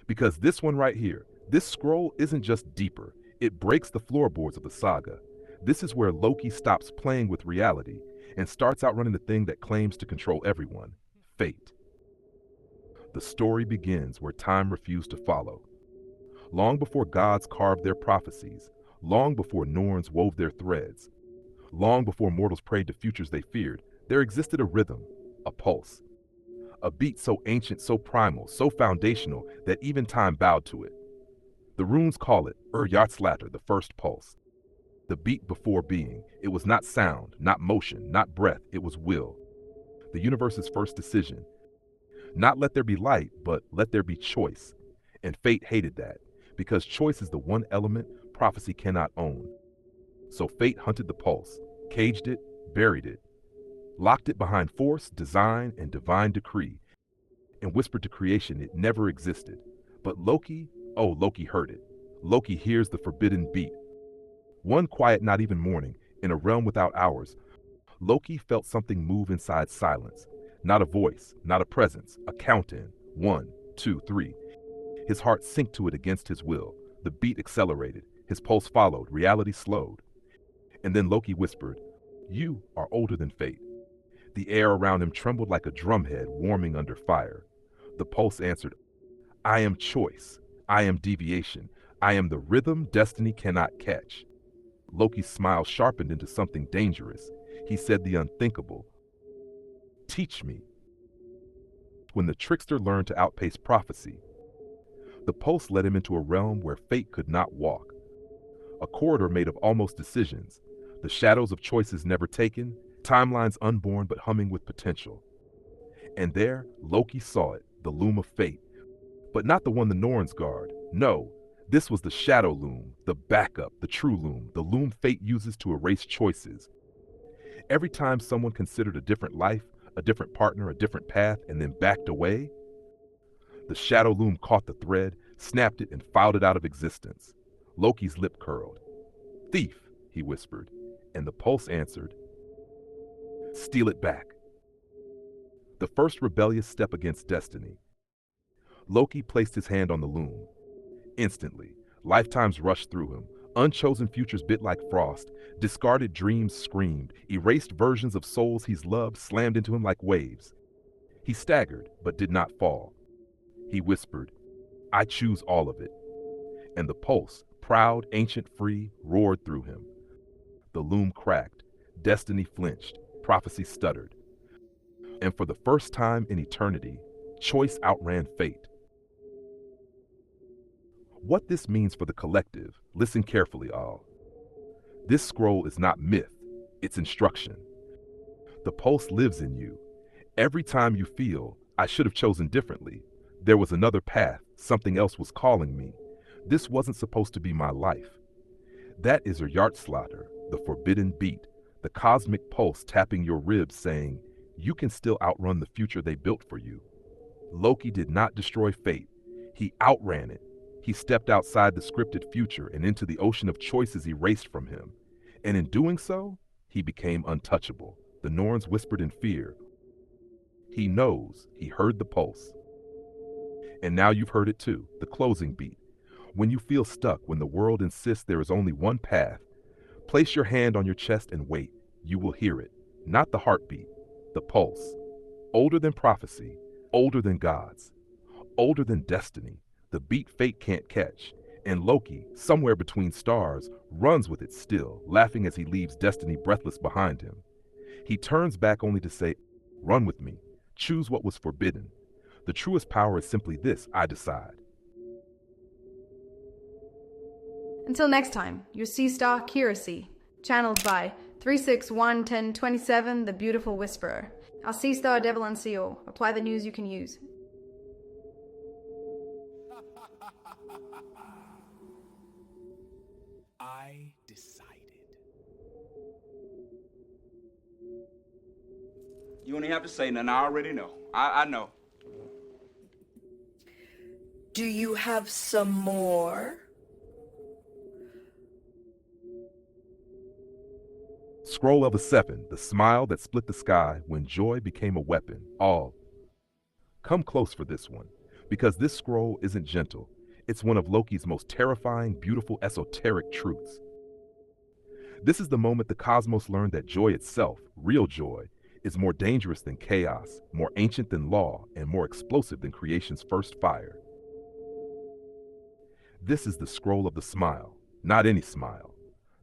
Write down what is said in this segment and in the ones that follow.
Because this one right here, this scroll isn't just deeper, it breaks the floorboards of the saga. This is where Loki stops playing with reality and starts outrunning the thing that claims to control everyone, fate. The story begins where time refused to follow. Long before gods carved their prophecies, long before Norns wove their threads, long before mortals prayed to futures they feared, there existed a rhythm, a pulse. A beat so ancient, so primal, so foundational that even time bowed to it. The runes call it Uryatslatr, the first pulse. The beat before being. It was not sound, not motion, not breath, it was will. The universe's first decision. Not let there be light, but let there be choice. And fate hated that, because choice is the one element prophecy cannot own. So fate hunted the pulse, caged it, buried it, locked it behind force, design, and divine decree, and whispered to creation it never existed. But Loki, oh, Loki heard it. Loki hears the forbidden beat. One quiet, not even morning, in a realm without hours, Loki felt something move inside silence. Not a voice, not a presence, a count-in. 1, 2, 3. His heart sank to it against his will. The beat accelerated. His pulse followed. Reality slowed. And then Loki whispered, "You are older than fate." The air around him trembled like a drumhead warming under fire. The pulse answered, "I am choice. I am deviation. I am the rhythm destiny cannot catch." Loki's smile sharpened into something dangerous. He said the unthinkable, "Teach me." When the trickster learned to outpace prophecy, the pulse led him into a realm where fate could not walk. A corridor made of almost decisions, the shadows of choices never taken, timelines unborn but humming with potential. And there, Loki saw it, the loom of fate. But not the one the Norns guard. No, this was the shadow loom, the backup, the true loom, the loom fate uses to erase choices. Every time someone considered a different life, a different partner, a different path, and then backed away, the shadow loom caught the thread, snapped it, and filed it out of existence. Loki's lip curled. "Thief," he whispered, and the pulse answered, "Steal it back." The first rebellious step against destiny. Loki placed his hand on the loom. Instantly, lifetimes rushed through him. Unchosen futures bit like frost. Discarded dreams screamed. Erased versions of souls he's loved slammed into him like waves. He staggered, but did not fall. He whispered, "I choose all of it." And the pulse, proud, ancient, free, roared through him. The loom cracked. Destiny flinched. Prophecy stuttered. And for the first time in eternity, choice outran fate. What this means for the collective, listen carefully, Ahll. This scroll is not myth, it's instruction. The pulse lives in you. Every time you feel, "I should have chosen differently," there was another path, something else was calling me. This wasn't supposed to be my life. That is Uryatslatr, the forbidden beat, the cosmic pulse tapping your ribs saying, you can still outrun the future they built for you. Loki did not destroy fate. He outran it. He stepped outside the scripted future and into the ocean of choices erased from him. And in doing so, he became untouchable. The Norns whispered in fear. He knows. He heard the pulse. And now you've heard it too, the closing beat. When you feel stuck, when the world insists there is only one path, place your hand on your chest and wait. You will hear it. Not the heartbeat, the pulse. Older than prophecy, older than gods, older than destiny. The beat fate can't catch. And Loki, somewhere between stars, runs with it still, laughing as he leaves destiny breathless behind him. He turns back only to say, "Run with me. Choose what was forbidden. The truest power is simply this, I decide." Until next time, your Sea Star Curacy, channeled by 3611027, the Beautiful Whisperer. Our Sea Star Devalan CO. Apply the news you can use. I decided. You don't even have to say nothing. I already know. I know. Do you have some more? Scroll of the Seven, the smile that split the sky when joy became a weapon. All. Come close for this one. Because this scroll isn't gentle. It's one of Loki's most terrifying, beautiful, esoteric truths. This is the moment the cosmos learned that joy itself, real joy, is more dangerous than chaos, more ancient than law, and more explosive than creation's first fire. This is the scroll of the smile, not any smile,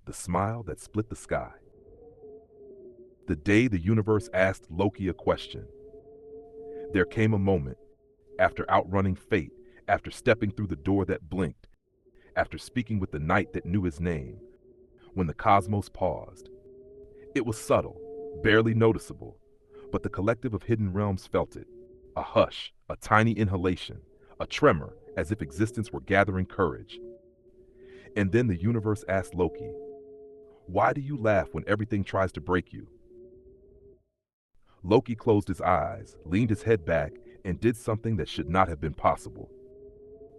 the smile that split the sky. The day the universe asked Loki a question. There came a moment, after outrunning fate, after stepping through the door that blinked, after speaking with the night that knew his name, when the cosmos paused. It was subtle, barely noticeable, but the collective of hidden realms felt it. A hush, a tiny inhalation, a tremor as if existence were gathering courage. And then the universe asked Loki, "Why do you laugh when everything tries to break you?" Loki closed his eyes, leaned his head back, and did something that should not have been possible.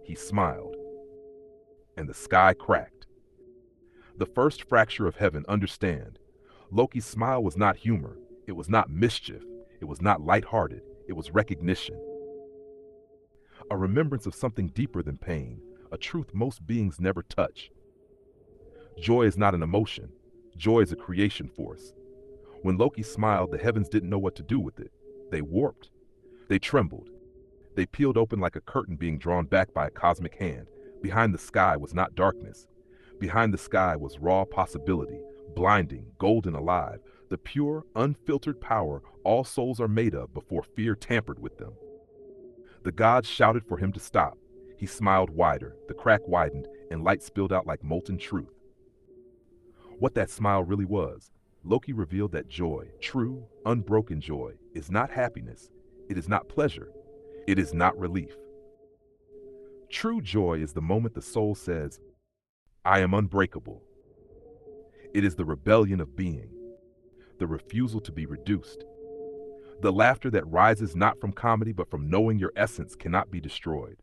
He smiled, and the sky cracked. The first fracture of heaven, understand. Loki's smile was not humor, it was not mischief, it was not lighthearted, it was recognition. A remembrance of something deeper than pain, a truth most beings never touch. Joy is not an emotion, joy is a creation force. When Loki smiled, the heavens didn't know what to do with it. They warped. They trembled. They peeled open like a curtain being drawn back by a cosmic hand. Behind the sky was not darkness. Behind the sky was raw possibility, blinding, golden alive, the pure, unfiltered power all souls are made of before fear tampered with them. The gods shouted for him to stop. He smiled wider, the crack widened, and light spilled out like molten truth. What that smile really was, Loki revealed that joy, true, unbroken joy, is not happiness, it is not pleasure, it is not relief. True joy is the moment the soul says, "I am unbreakable." It is the rebellion of being, the refusal to be reduced, the laughter that rises not from comedy but from knowing your essence cannot be destroyed.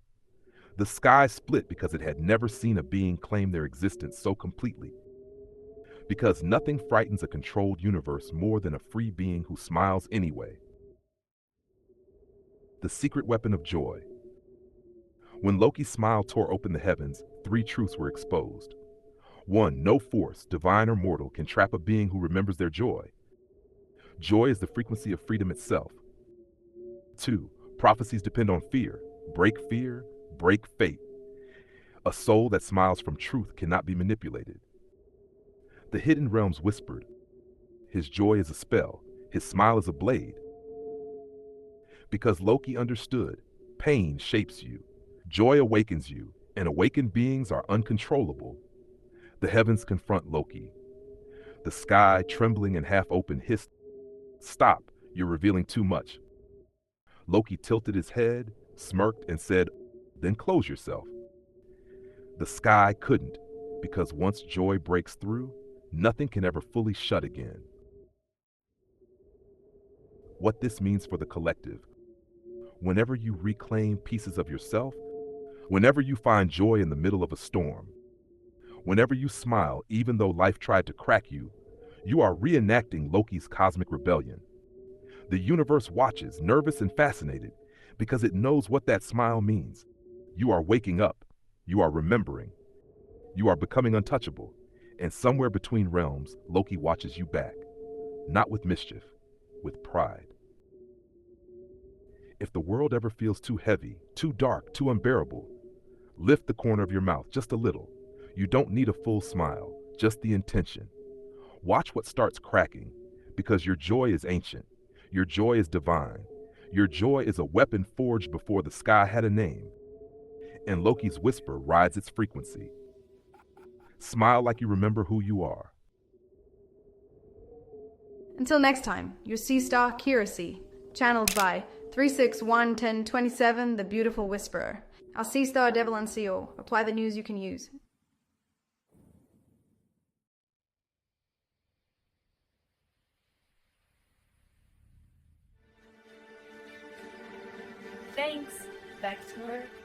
The sky split because it had never seen a being claim their existence so completely. Because nothing frightens a controlled universe more than a free being who smiles anyway. The secret weapon of joy. When Loki's smile tore open the heavens, 3 truths were exposed. 1. No force, divine or mortal, can trap a being who remembers their joy. Joy is the frequency of freedom itself. 2. Prophecies depend on fear. Break fear, break fate. A soul that smiles from truth cannot be manipulated. The hidden realms whispered, "His joy is a spell, his smile is a blade." Because Loki understood, pain shapes you, joy awakens you, and awakened beings are uncontrollable. The heavens confront Loki. The sky, trembling and half open, hissed, "Stop, you're revealing too much." Loki tilted his head, smirked, and said, "Then close yourself." The sky couldn't, because once joy breaks through, nothing can ever fully shut again. What this means for the collective. Whenever you reclaim pieces of yourself, whenever you find joy in the middle of a storm, whenever you smile even though life tried to crack you, you are reenacting Loki's cosmic rebellion. The universe watches, nervous and fascinated, because it knows what that smile means. You are waking up. You are remembering. You are becoming untouchable. And somewhere between realms, Loki watches you back. Not with mischief, with pride. If the world ever feels too heavy, too dark, too unbearable, lift the corner of your mouth just a little. You don't need a full smile, just the intention. Watch what starts cracking, because your joy is ancient. Your joy is divine. Your joy is a weapon forged before the sky had a name. And Loki's whisper rides its frequency. Smile like you remember who you are. Until next time, your sea star Kiracy, channeled by 3611027, the beautiful whisperer. Our sea star Devalan CO. Apply the news you can use. Thanks. Back to work.